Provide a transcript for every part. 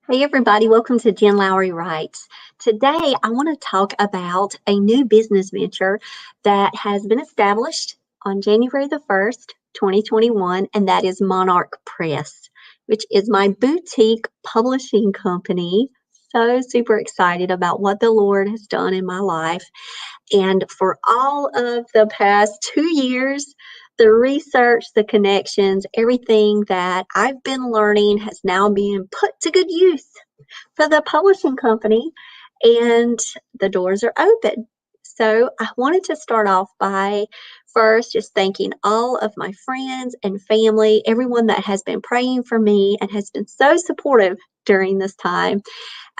Hey everybody, welcome to Jen Lowry Writes. Today I want to talk about a new business venture that has been established on January the 1st, 2021, and that is Monarch Press, which is my boutique publishing company. So super excited about what the Lord has done in my life. And for all of the past 2 years, the research, the connections, everything that I've been learning has now been put to good use for the publishing company, and the doors are open. So I wanted to start off by first just thanking all of my friends and family, everyone that has been praying for me and has been so supportive during this time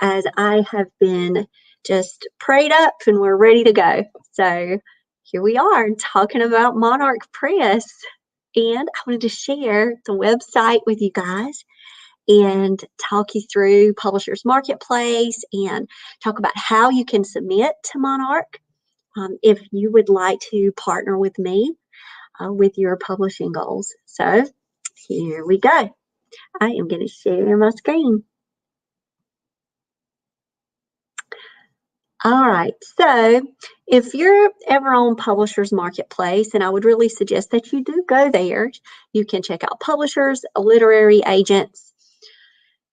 as I have been just prayed up and we're ready to go. So here we are talking about Monarch Press. And I wanted to share the website with you guys and talk you through Publishers Marketplace and talk about how you can submit to Monarch if you would like to partner with me with your publishing goals. So here we go. I am going to share my screen. All right, so if you're ever on Publishers Marketplace, and I would really suggest that you do go there, you can check out publishers, literary agents,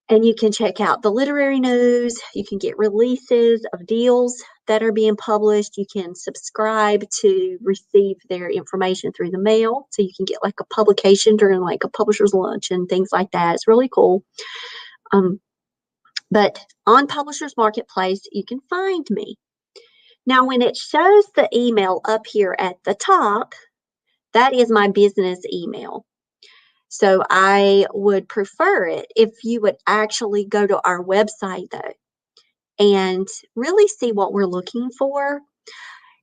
and you can check out the literary news. You can get releases of deals that are being published. You can subscribe to receive their information through the mail. So you can get like a publication during like a publisher's lunch and things like that. It's really cool. But on Publishers Marketplace, you can find me. Now, when it shows the email up here at the top, that is my business email. So I would prefer it if you would actually go to our website, though, and really see what we're looking for.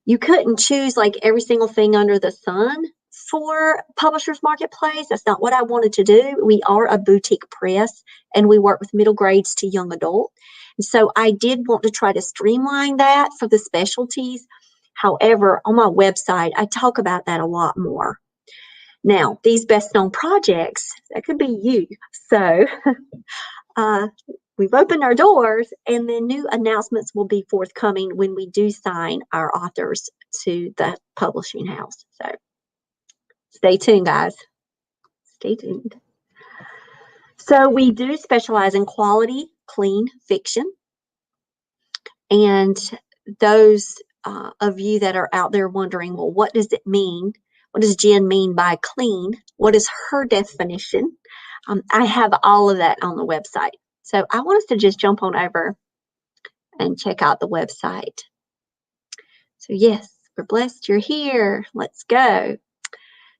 You couldn't choose like every single thing under the sun for Publishers Marketplace. That's not what I wanted to do. We are a boutique press, and we work with middle grades to young adult. And so I did want to try to streamline that for the specialties. However, on my website, I talk about that a lot more. Now, these best known projects, that could be you. So we've opened our doors, and then new announcements will be forthcoming when we do sign our authors to the publishing house. So stay tuned, guys. Stay tuned. So we do specialize in quality, clean fiction. And those of you that are out there wondering, well, what does it mean? What does Jen mean by clean? What is her definition? I have all of that on the website. So I want us to just jump on over and check out the website. So yes, we're blessed you're here. Let's go.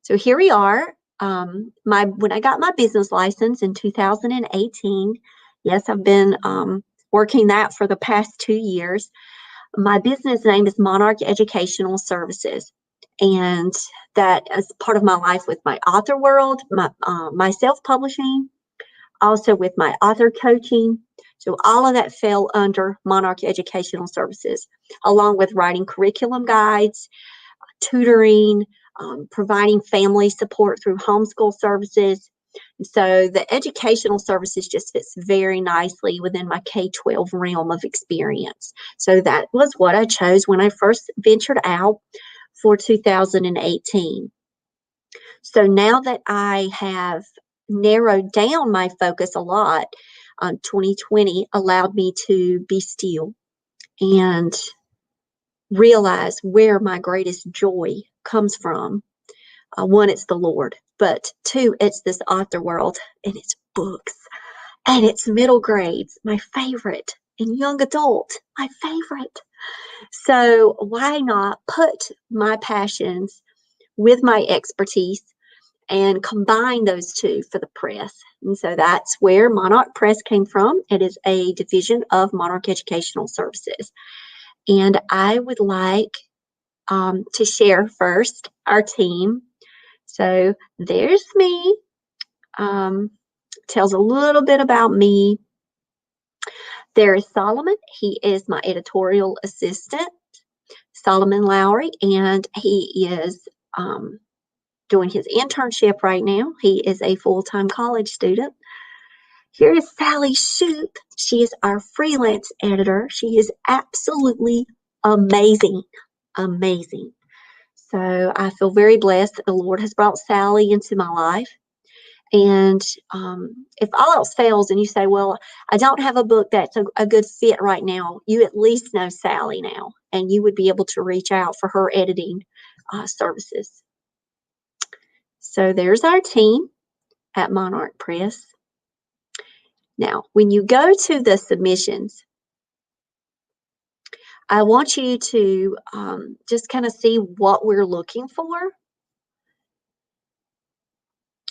So here we are. When I got my business license in 2018, yes, I've been working that for the past 2 years. My business name is Monarch Educational Services. And that is part of my life with my author world, my self-publishing, also with my author coaching. So all of that fell under Monarch Educational Services, along with writing curriculum guides, tutoring, providing family support through homeschool services. So the educational services just fits very nicely within my K-12 realm of experience. So that was what I chose when I first ventured out for 2018. So now that I have narrowed down my focus a lot, 2020 allowed me to be still and realize where my greatest joy comes from. One, it's the Lord, but two, it's this author world and it's books and it's middle grades, my favorite, and young adult, my favorite. So why not put my passions with my expertise and combine those two for the press? And so that's where Monarch Press came from. It is a division of Monarch Educational Services. And I would like to share first our team. So there's me. Tells a little bit about me. There is Solomon. He is my editorial assistant, Solomon Lowry, and he is doing his internship right now. He is a full-time college student. Here is Sally Shoup. She is our freelance editor. She is absolutely amazing. Amazing. So I feel very blessed that the Lord has brought Sally into my life. And if all else fails and you say, well, I don't have a book that's a good fit right now, you at least know Sally now, and you would be able to reach out for her editing services. So there's our team at Monarch Press. Now, when you go to the submissions, I want you to just kind of see what we're looking for.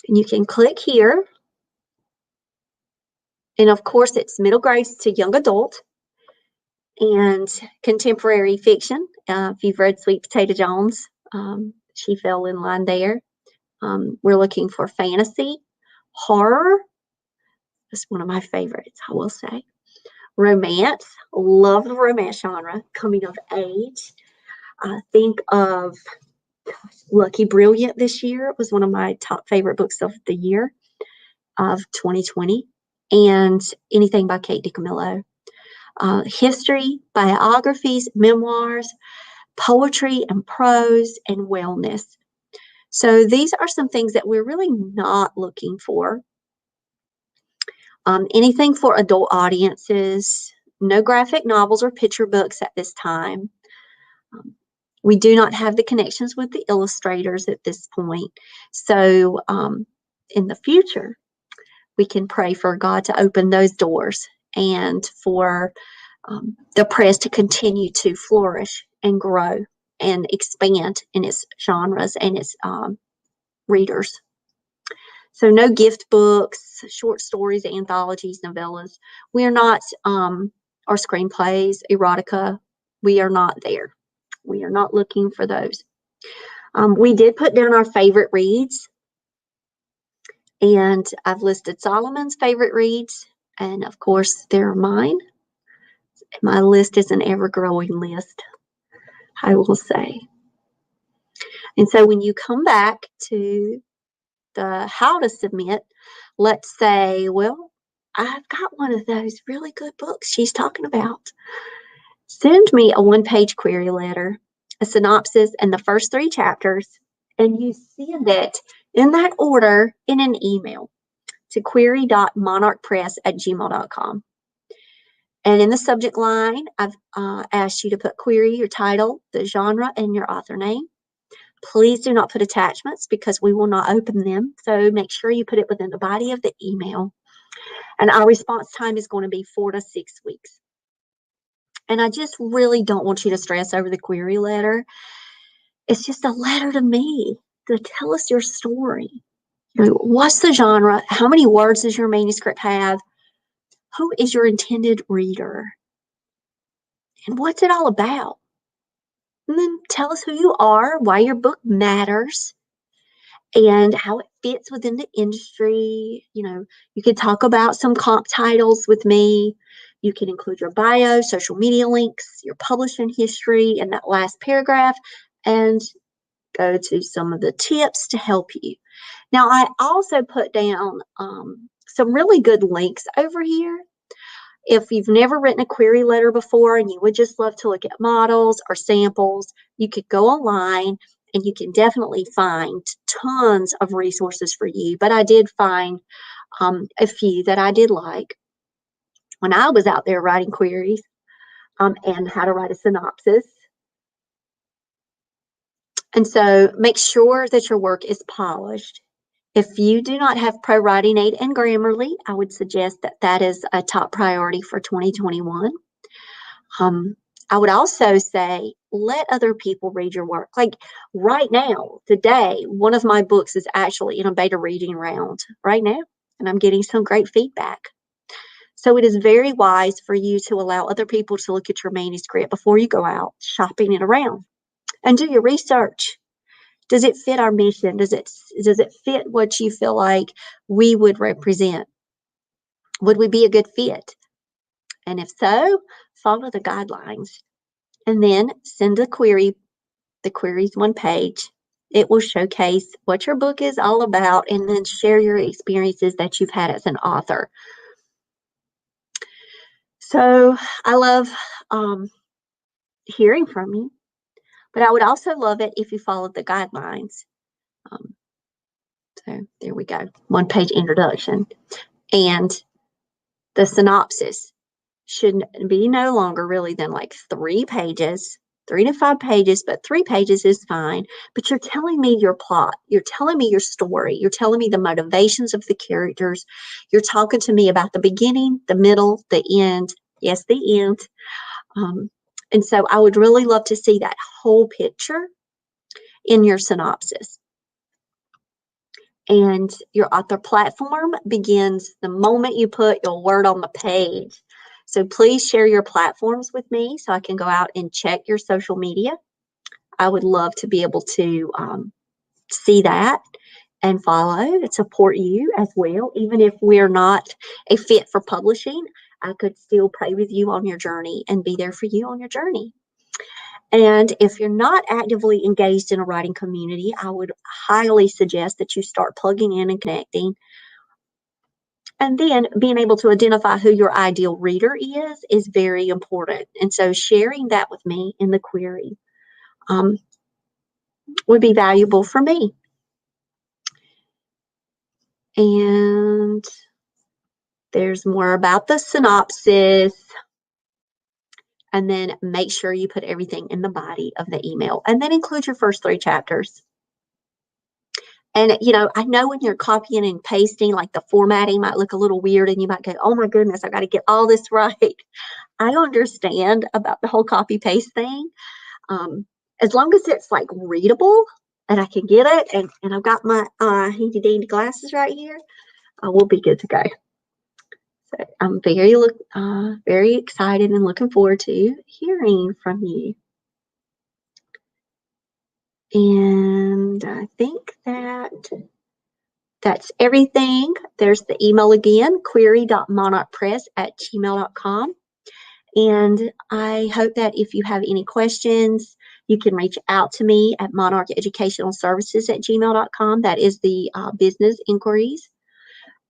And you can click here. And of course, it's middle grades to young adult and contemporary fiction. If you've read Sweet Potato Jones, she fell in line there. We're looking for fantasy, horror. That's one of my favorites, I will say. Romance. Love the romance genre. Coming of age. Think of Lucky Brilliant this year. It was one of my top favorite books of the year of 2020. And anything by Kate DiCamillo. History, biographies, memoirs, poetry and prose, and wellness. So these are some things that we're really not looking for. Anything for adult audiences, no graphic novels or picture books at this time. We do not have the connections with the illustrators at this point. So in the future, we can pray for God to open those doors and for the press to continue to flourish and grow and expand in its genres and its readers. So no gift books, short stories, anthologies, novellas. We are not, or screenplays, erotica. We are not there. We are not looking for those. We did put down our favorite reads. And I've listed Solomon's favorite reads. And of course, they're mine. My list is an ever-growing list, I will say. And so when you come back to the how to submit, let's say, well, I've got one of those really good books she's talking about. Send me a one-page query letter, a synopsis, and the first 3 chapters, and you send it in that order in an email to query.monarchpress@gmail.com. And in the subject line, I've asked you to put query, your title, the genre, and your author name. Please do not put attachments because we will not open them. So make sure you put it within the body of the email. And our response time is going to be 4 to 6 weeks. And I just really don't want you to stress over the query letter. It's just a letter to me to tell us your story. You know, what's the genre? How many words does your manuscript have? Who is your intended reader? And what's it all about? And then tell us who you are, why your book matters, and how it fits within the industry. You know, you can talk about some comp titles with me. You can include your bio, social media links, your publishing history in that last paragraph, and go to some of the tips to help you. Now, I also put down some really good links over here. If you've never written a query letter before and you would just love to look at models or samples, you could go online and you can definitely find tons of resources for you. But I did find a few that I did like when I was out there writing queries and how to write a synopsis. And so make sure that your work is polished. If you do not have Pro Writing Aid and Grammarly, I would suggest that that is a top priority for 2021. I would also say, let other people read your work. Like right now, today, one of my books is actually in a beta reading round right now, and I'm getting some great feedback. So it is very wise for you to allow other people to look at your manuscript before you go out shopping it around and do your research. Does it fit our mission? Does it fit what you feel like we would represent? Would we be a good fit? And if so, follow the guidelines. And then send a query. The query's one page. It will showcase what your book is all about and then share your experiences that you've had as an author. So I love hearing from you, but I would also love it if you followed the guidelines. Um, so there we go. 1-page introduction. And the synopsis should be no longer really than like 3 pages, 3 to 5 pages, but 3 pages is fine. But you're telling me your plot. You're telling me your story. You're telling me the motivations of the characters. You're talking to me about the beginning, the middle, the end. Yes, the end. And so I would really love to see that whole picture in your synopsis. And your author platform begins the moment you put your word on the page. So please share your platforms with me so I can go out and check your social media. I would love to be able to see that and follow and support you as well. Even if we're not a fit for publishing, I could still pray with you on your journey and be there for you on your journey. And if you're not actively engaged in a writing community, I would highly suggest that you start plugging in and connecting. And then being able to identify who your ideal reader is very important. And so sharing that with me in the query would be valuable for me. And there's more about the synopsis. And then make sure you put everything in the body of the email. And then include your first 3 chapters. And, I know when you're copying and pasting, like the formatting might look a little weird and you might go, oh my goodness, I got to get all this right. I understand about the whole copy paste thing. As long as it's like readable and I can get it and I've got my handy dandy glasses right here, we'll be good to go. So I'm very excited and looking forward to hearing from you. And I think that's everything. There's the email again, query.monarchpress@gmail.com. And I hope that if you have any questions, you can reach out to me at monarcheducationalservices@gmail.com. That is the business inquiries.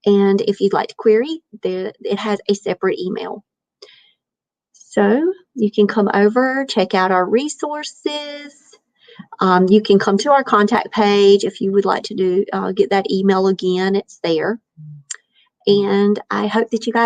And if you'd like to query, it has a separate email. So you can come over, check out our resources. You can come to our contact page if you would like to get that email again. It's there. And I hope that you guys